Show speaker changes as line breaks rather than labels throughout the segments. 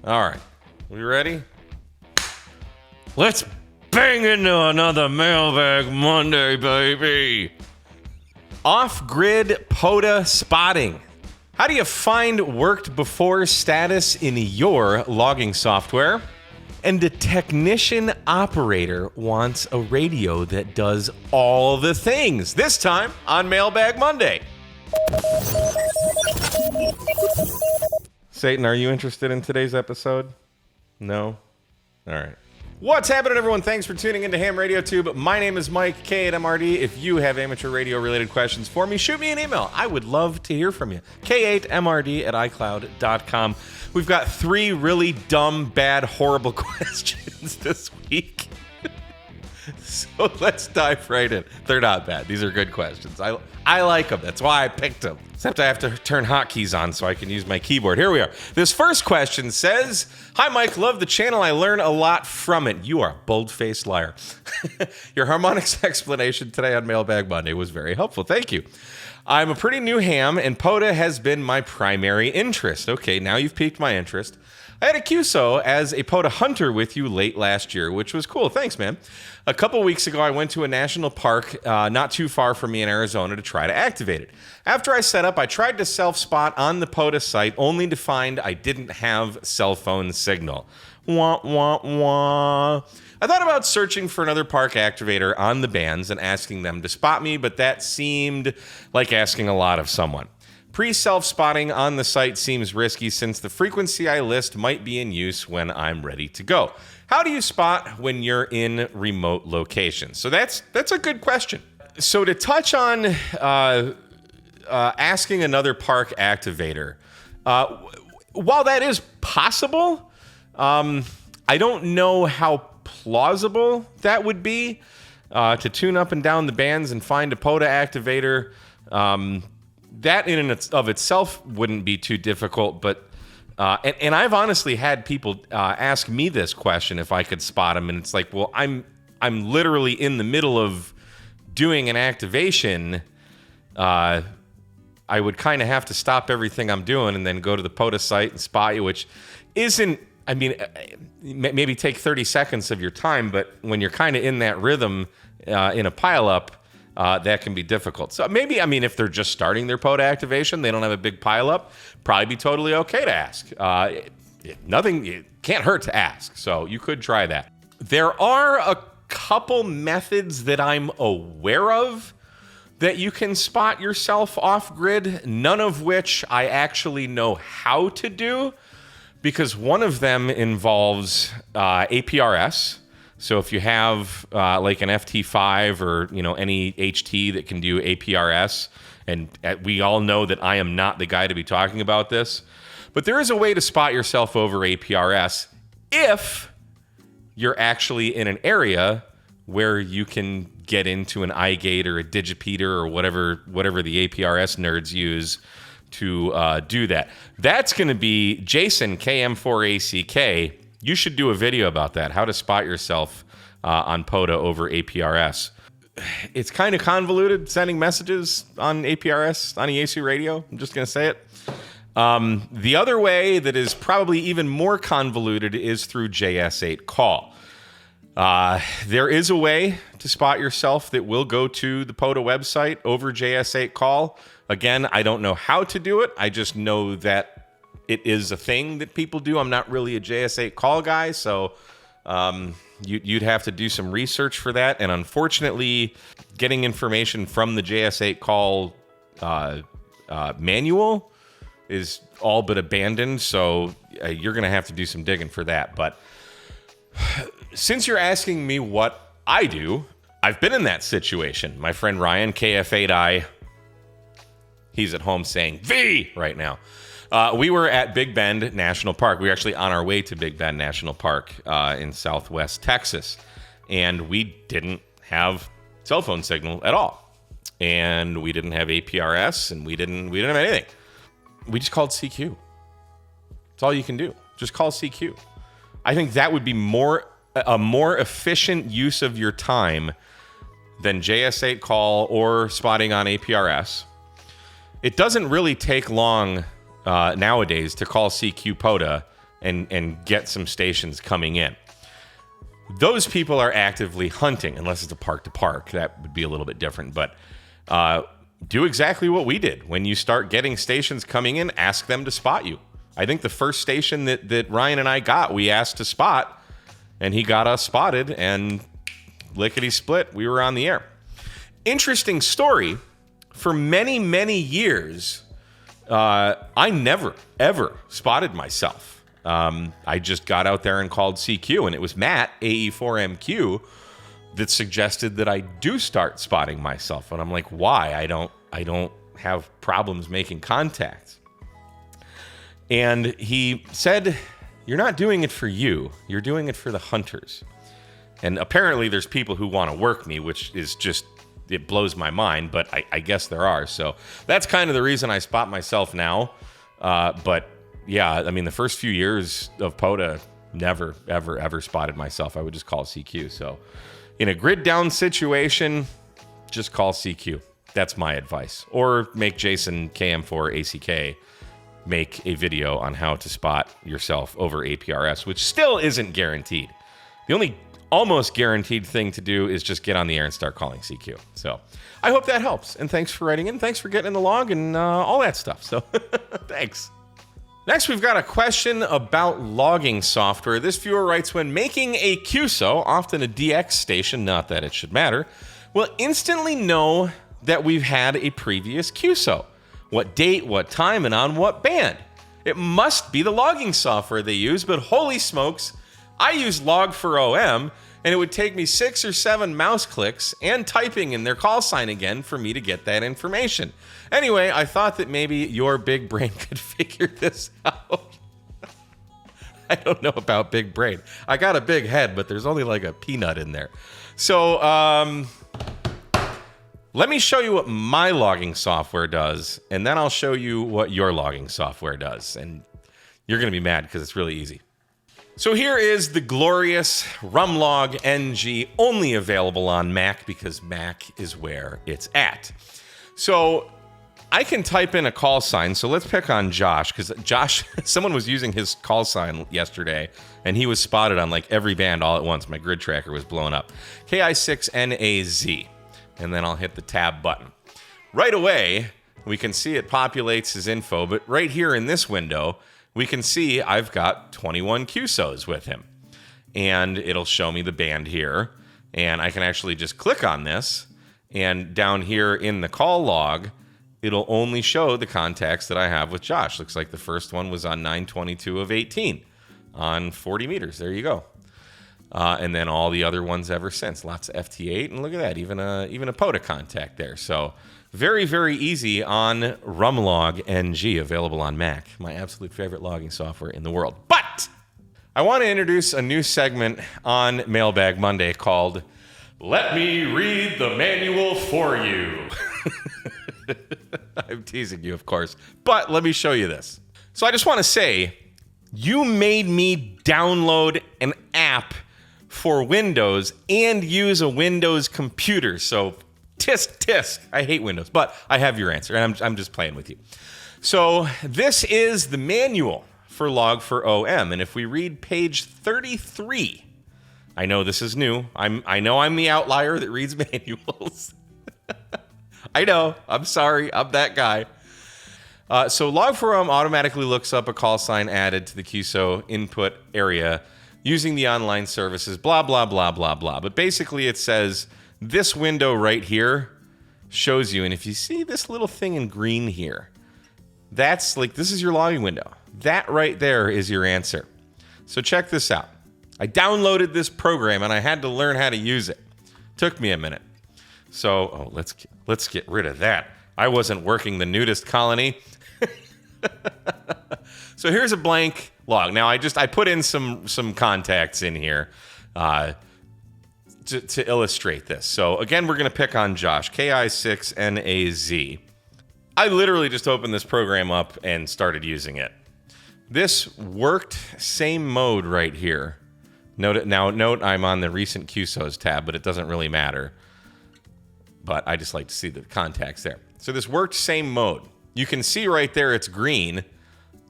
All right. We ready? Let's bang into another Mailbag Monday, baby. Off-grid POTA spotting. How do you find worked before status in your logging software? And a technician operator wants a radio that does all the things. This time on Mailbag Monday. Satan, are you interested in today's episode? No? All right. What's happening, everyone? Thanks for tuning into Ham Radio Tube. My name is Mike, K8MRD. If you have amateur radio-related questions for me, shoot me an email. I would love to hear from you. K8MRD@iCloud.com. We've got 3 really dumb, bad, horrible questions this week. So let's dive right in. They're not bad. These are good questions. I like them. That's why I picked them. Except I have to turn hotkeys on so I can use my keyboard. Here we are. This first question says, "Hi, Mike. Love the channel. I learn a lot from it." You are a bold-faced liar. Your harmonics explanation today on Mailbag Monday was very helpful. Thank you. I'm a pretty new ham, and POTA has been my primary interest. Okay, now you've piqued my interest. I had a QSO as a POTA hunter with you late last year, which was cool. Thanks, man. A couple weeks ago, I went to a national park not too far from me in Arizona to try to activate it. After I set up, I tried to self-spot on the POTA site, only to find I didn't have cell phone signal. Wah, wah, wah. I thought about searching for another park activator on the bands and asking them to spot me, but that seemed like asking a lot of someone. Pre-self-spotting on the site seems risky since the frequency I list might be in use when I'm ready to go. How do you spot when you're in remote locations? So that's a good question. So to touch on asking another park activator, while that is possible, I don't know how plausible that would be to tune up and down the bands and find a POTA activator. That in and of itself wouldn't be too difficult, but and I've honestly had people ask me this question if I could spot them, and it's like, well, I'm literally in the middle of doing an activation. I would kind of have to stop everything I'm doing and then go to the POTA site and spot you, which isn't. I mean, maybe take 30 seconds of your time, but when you're kind of in that rhythm in a pileup. That can be difficult. So maybe, I mean, if they're just starting their POTA activation, they don't have a big pileup, probably be totally okay to ask. It can't hurt to ask, so you could try that. There are a couple methods that I'm aware of that you can spot yourself off-grid, none of which I actually know how to do, because one of them involves APRS. So if you have like an FT5 or any HT that can do APRS, and we all know that I am not the guy to be talking about this, but there is a way to spot yourself over APRS if you're actually in an area where you can get into an iGate or a Digipeater or whatever the APRS nerds use to do that. That's going to be Jason KM4ACK. You should do a video about that, how to spot yourself on POTA over APRS. It's kind of convoluted sending messages on APRS on EAC radio. I'm just going to say it. The other way that is probably even more convoluted is through JS8 call. There is a way to spot yourself that will go to the POTA website over JS8 call. Again, I don't know how to do it. I just know that it is a thing that people do. I'm not really a JS8 call guy, so you'd have to do some research for that. And unfortunately, getting information from the JS8 call manual is all but abandoned, so you're going to have to do some digging for that. But since you're asking me what I do, I've been in that situation. My friend Ryan, KF8I, he's at home saying V right now. We were at Big Bend National Park. We were actually on our way to Big Bend National Park in southwest Texas. And we didn't have cell phone signal at all. And we didn't have APRS, and we didn't have anything. We just called CQ. That's all you can do. Just call CQ. I think that would be a more efficient use of your time than JS8 call or spotting on APRS. It doesn't really take long nowadays to call CQ POTA and get some stations coming in. Those people are actively hunting, unless it's a park to park. That would be a little bit different, but do exactly what we did. When you start getting stations coming in, ask them to spot you. I think the first station that Ryan and I got, we asked to spot, and he got us spotted, and lickety-split, we were on the air. Interesting story. For many, many years, I never, ever spotted myself. I just got out there and called CQ, and it was Matt, AE4MQ, that suggested that I do start spotting myself. And I'm like, why? I don't have problems making contact. And he said, you're not doing it for you. You're doing it for the hunters. And apparently there's people who want to work me, which is just, it blows my mind, but I guess there are. So that's kind of the reason I spot myself now. But yeah, I mean, the first few years of POTA, never, ever, ever spotted myself. I would just call CQ. So in a grid down situation, just call CQ. That's my advice. Or make Jason KM4ACK make a video on how to spot yourself over APRS, which still isn't guaranteed. The only almost guaranteed thing to do is just get on the air and start calling CQ. So I hope that helps. And thanks for writing in. Thanks for getting in the log and all that stuff. So thanks. Next, we've got a question about logging software. This viewer writes, when making a QSO, often a DX station, not that it should matter, will instantly know that we've had a previous QSO. What date, what time, and on what band. It must be the logging software they use, but holy smokes, I use Log4OM, and it would take me 6 or 7 mouse clicks and typing in their call sign again for me to get that information. Anyway, I thought that maybe your big brain could figure this out. I don't know about big brain. I got a big head, but there's only like a peanut in there. So, let me show you what my logging software does, and then I'll show you what your logging software does. And you're going to be mad because it's really easy. So here is the glorious Rumlog NG, only available on Mac because Mac is where it's at. So I can type in a call sign. So let's pick on Josh, because Josh, someone was using his call sign yesterday, and he was spotted on like every band all at once. My grid tracker was blowing up. KI6NAZ. And then I'll hit the tab button. Right away, we can see it populates his info, but right here in this window, we can see I've got 21 QSOs with him. And it'll show me the band here, and I can actually just click on this, and down here in the call log, it'll only show the contacts that I have with Josh. Looks like the first one was on 9/22 of 18 on 40 meters. There you go. And then all the other ones ever since. Lots of FT8, and look at that, even a POTA contact there. So very, very easy on Rumlog NG, available on Mac, my absolute favorite logging software in the world. But I want to introduce a new segment on Mailbag Monday called Let Me Read the Manual For You. I'm teasing you, of course, but let me show you this. So I just want to say, you made me download an app for Windows and use a Windows computer. So tisk tisk. I hate Windows, but I have your answer, and I'm just playing with you. So this is the manual for Log4OM, and if we read page 33, I know this is new. I know I'm the outlier that reads manuals. I know. I'm sorry. I'm that guy. So Log4OM automatically looks up a call sign added to the QSO input area using the online services, blah, blah, blah, blah, blah. But basically it says this window right here shows you, and if you see this little thing in green here, that's like, this is your logging window. That right there is your answer. So check this out. I downloaded this program and I had to learn how to use it. Took me a minute. So, let's get rid of that. I wasn't working the nudist colony. So here's a blank log. Now I put in some contacts in here to illustrate this. So again, we're going to pick on Josh, KI6NAZ. I literally just opened this program up and started using it. This worked same mode right here. Note I'm on the recent QSOs tab, but it doesn't really matter. But I just like to see the contacts there. So this worked same mode. You can see right there it's green.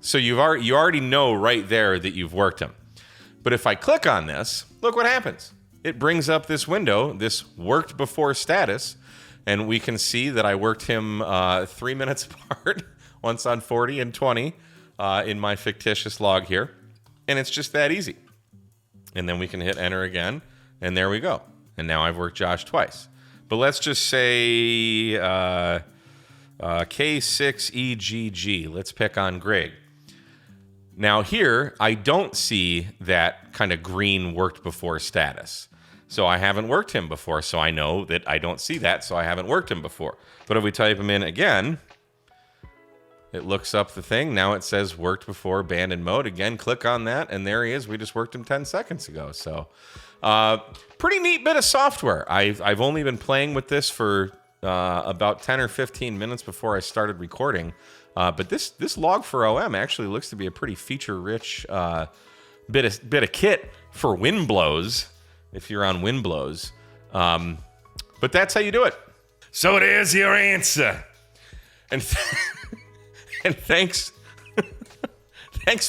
So you already know right there that you've worked him. But if I click on this, look what happens. It brings up this window, this worked before status, and we can see that I worked him 3 minutes apart, once on 40 and 20 in my fictitious log here. And it's just that easy. And then we can hit enter again, and there we go. And now I've worked Josh twice. But let's just say K6EGG. Let's pick on Greg. Now here, I don't see that kind of green worked before status. So I haven't worked him before, so I know that I don't see that, so I haven't worked him before. But if we type him in again, it looks up the thing. Now it says worked before abandoned mode. Again, click on that, and there he is. We just worked him 10 seconds ago. So pretty neat bit of software. I've only been playing with this for about 10 or 15 minutes before I started recording. But this Log4OM actually looks to be a pretty feature-rich bit of kit for wind blows, if you're on wind blows. But that's how you do it. So there's your answer. And and thanks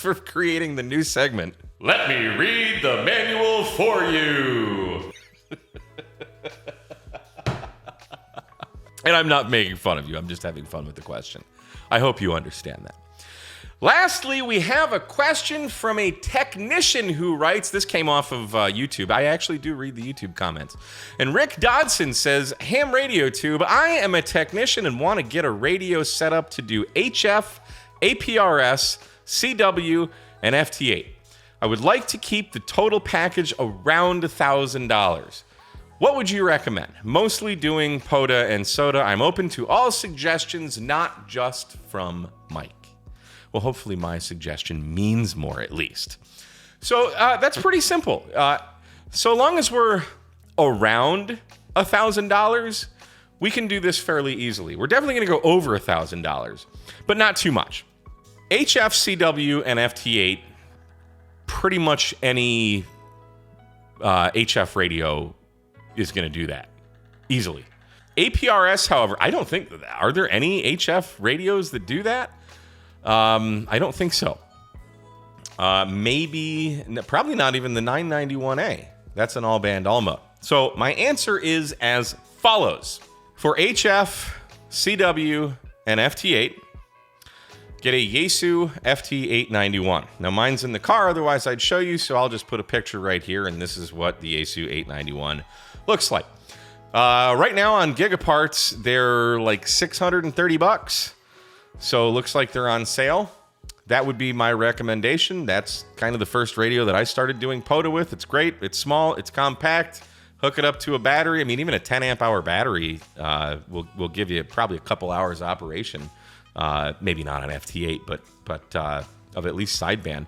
for creating the new segment. Let me read the manual for you. And I'm not making fun of you. I'm just having fun with the question. I hope you understand that. Lastly, we have a question from a technician who writes, this came off of YouTube. I actually do read the YouTube comments. And Rick Dodson says, Ham Radio Tube, I am a technician and want to get a radio set up to do HF, APRS, CW, and FT8. I would like to keep the total package around $1,000. What would you recommend? Mostly doing POTA and SOTA. I'm open to all suggestions, not just from Mike. Well, hopefully my suggestion means more at least. So that's pretty simple. So long as we're around $1,000, we can do this fairly easily. We're definitely going to go over $1,000, but not too much. HF, CW, and FT8, pretty much any HF radio is going to do that easily. APRS, however, I don't think, are there any HF radios that do that? I don't think so. Probably not even the 991A. That's an all-band ALMA. So my answer is as follows. For HF, CW, and FT8, get a Yaesu FT891. Now mine's in the car, otherwise I'd show you, so I'll just put a picture right here, and this is what the Yaesu 891 looks like. Right now on Gigaparts, they're like $630. So it looks like they're on sale. That would be my recommendation. That's kind of the first radio that I started doing POTA with. It's great. It's small. It's compact. Hook it up to a battery. I mean, even a 10 amp hour battery will give you probably a couple hours operation. Maybe not on FT8, but of at least sideband.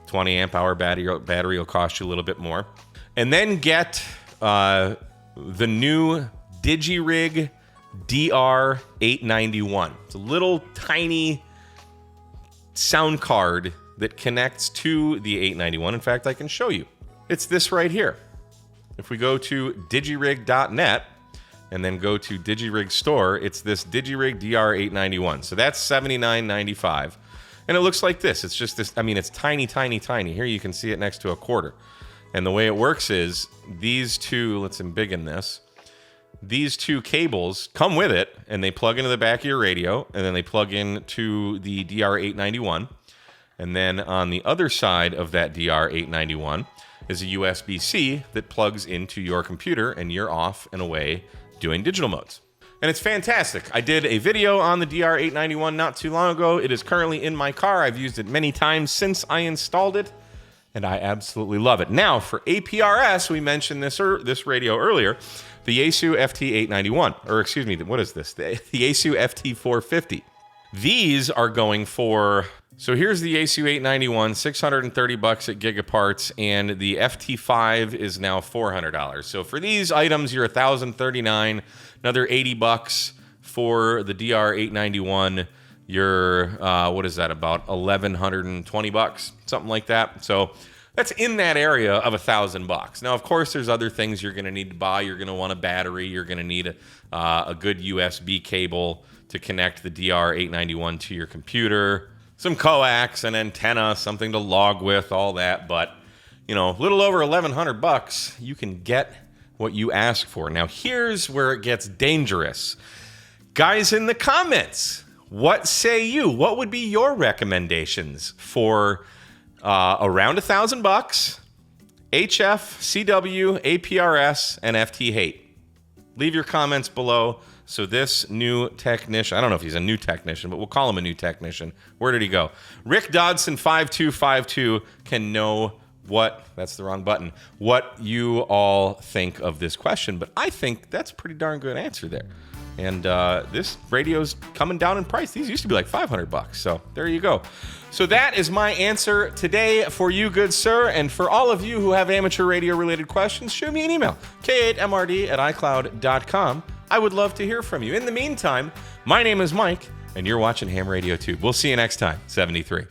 20 amp hour battery will cost you a little bit more. And then get the new DigiRig DR891. It's a little tiny sound card that connects to the 891. In fact, I can show you. It's this right here. If we go to digirig.net and then go to DigiRig store, it's this DigiRig DR891. So that's $79.95. And it looks like this. It's just this, I mean, it's tiny, tiny, tiny. Here you can see it next to a quarter. And the way it works is these two, let's embiggen this. These two cables come with it, and they plug into the back of your radio, and then they plug into the DR891. And then on the other side of that DR891 is a USB-C that plugs into your computer, and you're off and away doing digital modes. And it's fantastic. I did a video on the DR891 not too long ago. It is currently in my car. I've used it many times since I installed it, and I absolutely love it. Now, for APRS, we mentioned this radio earlier. The Yaesu FT891, or excuse me, what is this? The Yaesu FT450. These are going for, so here's the Yaesu 891, $630 at Gigaparts, and the FT5 is now $400. So for these items, you're $1,039, another $80 for the DR891. You're, what is that, about $1,120, something like that. So that's in that area of $1,000. Now, of course, there's other things you're going to need to buy. You're going to want a battery. You're going to need a good USB cable to connect the DR891 to your computer. some coax, an antenna, something to log with, all that. But, a little over $1,100, you can get what you ask for. Now, here's where it gets dangerous. Guys in the comments, what say you? What would be your recommendations for around $1,000, HF, CW, APRS, and FT8? Leave your comments below. So this new technician, I don't know if he's a new technician, but we'll call him a new technician. Where did he go? Rick Dodson 5252 can know that's the wrong button, what you all think of this question. But I think that's a pretty darn good answer there. And this radio's coming down in price. These used to be like $500. So there you go. So that is my answer today for you, good sir. And for all of you who have amateur radio related questions, shoot me an email, k8mrd@icloud.com. I would love to hear from you. In the meantime, my name is Mike, and you're watching Ham Radio Tube. We'll see you next time, 73.